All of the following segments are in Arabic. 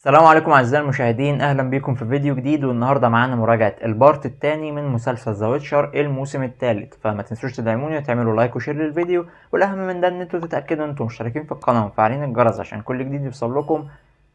السلام عليكم اعزائي المشاهدين، اهلا بيكم في فيديو جديد. والنهارده معانا مراجعه البارت الثاني من مسلسل ذا ويتشر الموسم الثالث. فما تنسوش تدعموني وتعملوا لايك وشير للفيديو، والاهم من ده ان انتوا تتاكدوا ان انتم مشتركين في القناه ومفعلين الجرس عشان كل جديد يوصل لكم.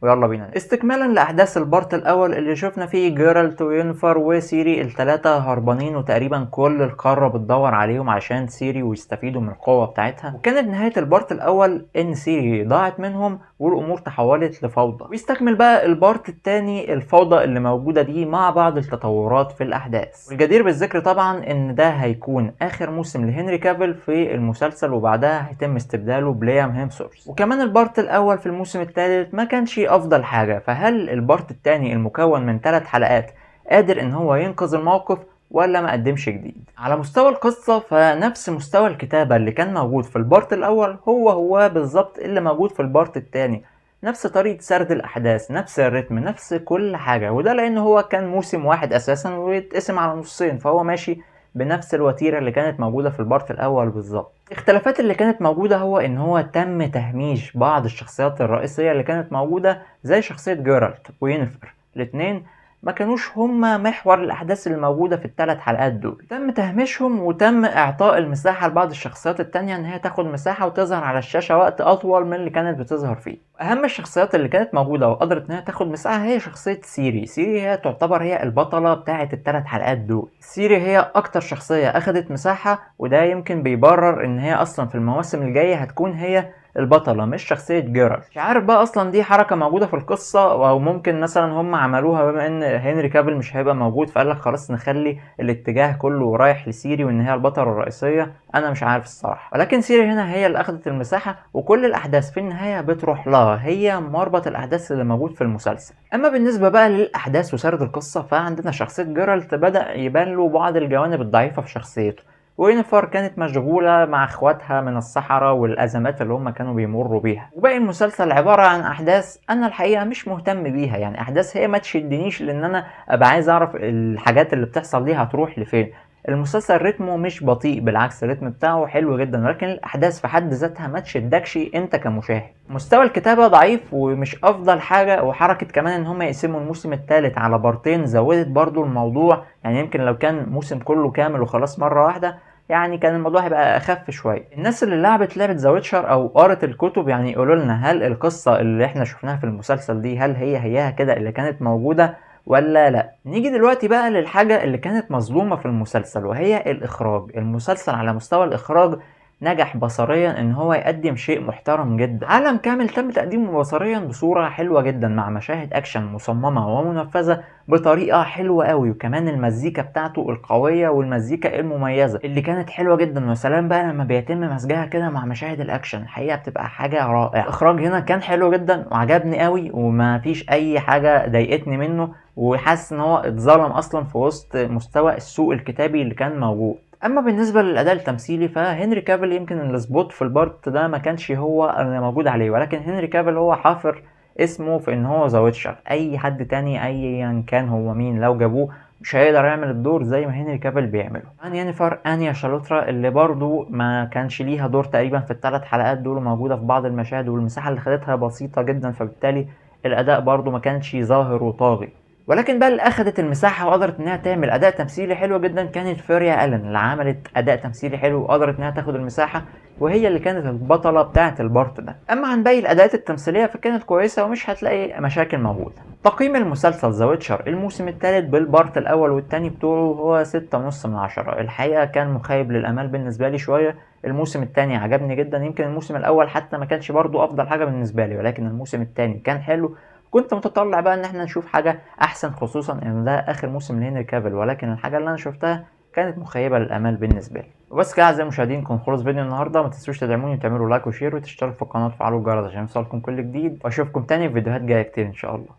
ويلا بينا استكمالا لاحداث البارت الاول اللي شفنا فيه جيرالت وينفر وسيري الثلاثه هربانين، وتقريبا كل القاره بتدور عليهم عشان سيري ويستفيدوا من القوه بتاعتها. وكانت نهايه البارت الاول ان سيري ضاعت منهم والامور تحولت لفوضى. ويستكمل بقى البارت الثاني الفوضى اللي موجوده دي مع بعض التطورات في الاحداث. والجدير بالذكر طبعا ان ده هيكون اخر موسم لهنري كافيل في المسلسل، وبعدها هيتم استبداله بليام هيمسورث. وكمان البارت الاول في الموسم الثالث ما كانش افضل حاجه، فهل البارت الثاني المكون من 3 حلقات قادر ان هو ينقذ الموقف ولا ما قدمش جديد؟ على مستوى القصة فنفس مستوى الكتابة اللي كان موجود في البارت الأول هو بالظبط اللي موجود في البارت التاني، نفس طريقة سرد الأحداث، نفس الريتم، نفس كل حاجة. وده لأن هو كان موسم واحد أساسا ويتقسم على نصين، فهو ماشي بنفس الوتيرة اللي كانت موجودة في البارت الأول بالظبط. الاختلافات اللي كانت موجودة هو إن هو تم تهميش بعض الشخصيات الرئيسية اللي كانت موجودة، زي شخصية جيرالت وينفر. الاتنين ما كانوش هما محور الاحداث اللي موجوده في ال3 حلقات دول، تم تهميشهم وتم اعطاء المساحه لبعض الشخصيات التانية ان هي تاخد مساحه وتظهر على الشاشه وقت اطول من اللي كانت بتظهر فيه. اهم الشخصيات اللي كانت موجوده وقدرت ان هي تاخد مساحه هي شخصيه سيري هي تعتبر هي البطله بتاعه ال3 حلقات دول. سيري هي اكتر شخصيه اخدت مساحه، وده يمكن بيبرر ان هي اصلا في المواسم الجايه هتكون هي البطلة مش شخصية جيرالت. مش عارف بقى اصلا دي حركة موجودة في القصة او ممكن مثلا هم عملوها بما ان هنري كافيل مش هيبقى موجود، فقال لك خلاص نخلي الاتجاه كله رايح لسيري وان هي البطلة الرئيسية. انا مش عارف الصراحة، ولكن سيري هنا هي اللي اخدت المساحة، وكل الاحداث في النهاية بتروح لها، هي مربط الاحداث اللي موجود في المسلسل. اما بالنسبة بقى للاحداث وسرد القصة فعندنا شخصية جيرالت بدأ يبان له بعض الجوانب الضعيفة في شخصيته، وينفر كانت مشغولة مع اخواتها من الصحراء والازمات اللي هم كانوا بيمروا بيها. وباقي المسلسل عبارة عن احداث انا الحقيقة مش مهتم بيها، يعني احداث هي ما تشدنيش لان انا ابقى عايز اعرف الحاجات اللي بتحصل دي هتروح لفين. المسلسل رتمه مش بطيء، بالعكس الريتم بتاعه حلو جدا، ولكن الاحداث في حد ذاتها ما تشدكش انت كمشاهد. مستوى الكتابة ضعيف ومش افضل حاجة، وحركة كمان ان هم يقسموا الموسم الثالث على بارتين زودت برضو الموضوع. يعني يمكن لو كان موسم كله كامل وخلاص مرة واحدة يعني كان الموضوع هيبقى اخف شويه. الناس اللي لعبت لعبه ذا ويتشر او قرت الكتب يعني يقولوا لنا هل القصه اللي احنا شفناها في المسلسل دي هل هيها كده اللي كانت موجوده ولا لا. نيجي دلوقتي بقى للحاجه اللي كانت مظلومه في المسلسل وهي الاخراج. المسلسل على مستوى الاخراج نجح بصريا ان هو يقدم شيء محترم جدا، عالم كامل تم تقديمه بصريا بصورة حلوة جدا مع مشاهد اكشن مصممة ومنفذة بطريقة حلوة قوي، وكمان المزيكا بتاعته القوية والمزيكا المميزة اللي كانت حلوة جدا. وسلام بقى لما بيتم مزجها كده مع مشاهد الاكشن، الحقيقة بتبقى حاجة رائعة. الاخراج هنا كان حلو جدا وعجبني قوي وما فيش اي حاجة ضايقتني منه، وحاسس ان هو اتظلم اصلا في وسط مستوى السوء الكتابي اللي كان موجود. اما بالنسبه للاداء التمثيلي فهنري كافيل يمكن السبوت في البارت ده ما كانش هو اللي موجود عليه، ولكن هنري كافيل هو حافر اسمه في ان هو ذا ويتشر. اي حد تاني ايا كان هو مين لو جابوه مش هيقدر يعمل الدور زي ما هنري كافيل بيعمله. عن ينيفر انيا شالوترا اللي برضو ما كانش ليها دور تقريبا في ال3 حلقات دول، موجوده في بعض المشاهد والمساحه اللي خدتها بسيطه جدا، فبالتالي الاداء برضو ما كانش ظاهر وطاغي. ولكن بقى اللي اخدت المساحه وقدرت انها تعمل اداء تمثيلي حلو جدا كانت فيريا الين، اللي عملت اداء تمثيلي حلو وقدرت انها تاخد المساحه، وهي اللي كانت البطله بتاعه البارت ده. اما عن باقي الاداءات التمثيليه فكانت كويسه ومش هتلاقي مشاكل موجوده. تقييم المسلسل ذا ويتشر الموسم الثالث بالبارت الاول والثاني بتوعه هو 6.5/10. الحقيقه كان مخيب للامال بالنسبه لي شويه. الموسم الثاني عجبني جدا، يمكن الموسم الاول حتى ما كانش برضو افضل حاجه بالنسبه لي، ولكن الموسم الثاني كان حلو. كنت متطلع بقى ان احنا نشوف حاجه احسن، خصوصا ان ده اخر موسم لهنري كافيل، ولكن الحاجه اللي انا شفتها كانت مخيبه للامال بالنسبه لي. وبس كده اعزائي المشاهدين كون خلص فيديو النهارده. ما تنسوش تدعموني وتعملوا لايك وشير وتشتركوا في القناه وتفعلوا الجرس عشان يوصلكم كل جديد، واشوفكم تاني في فيديوهات جايه كتير ان شاء الله.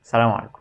سلام عليكم.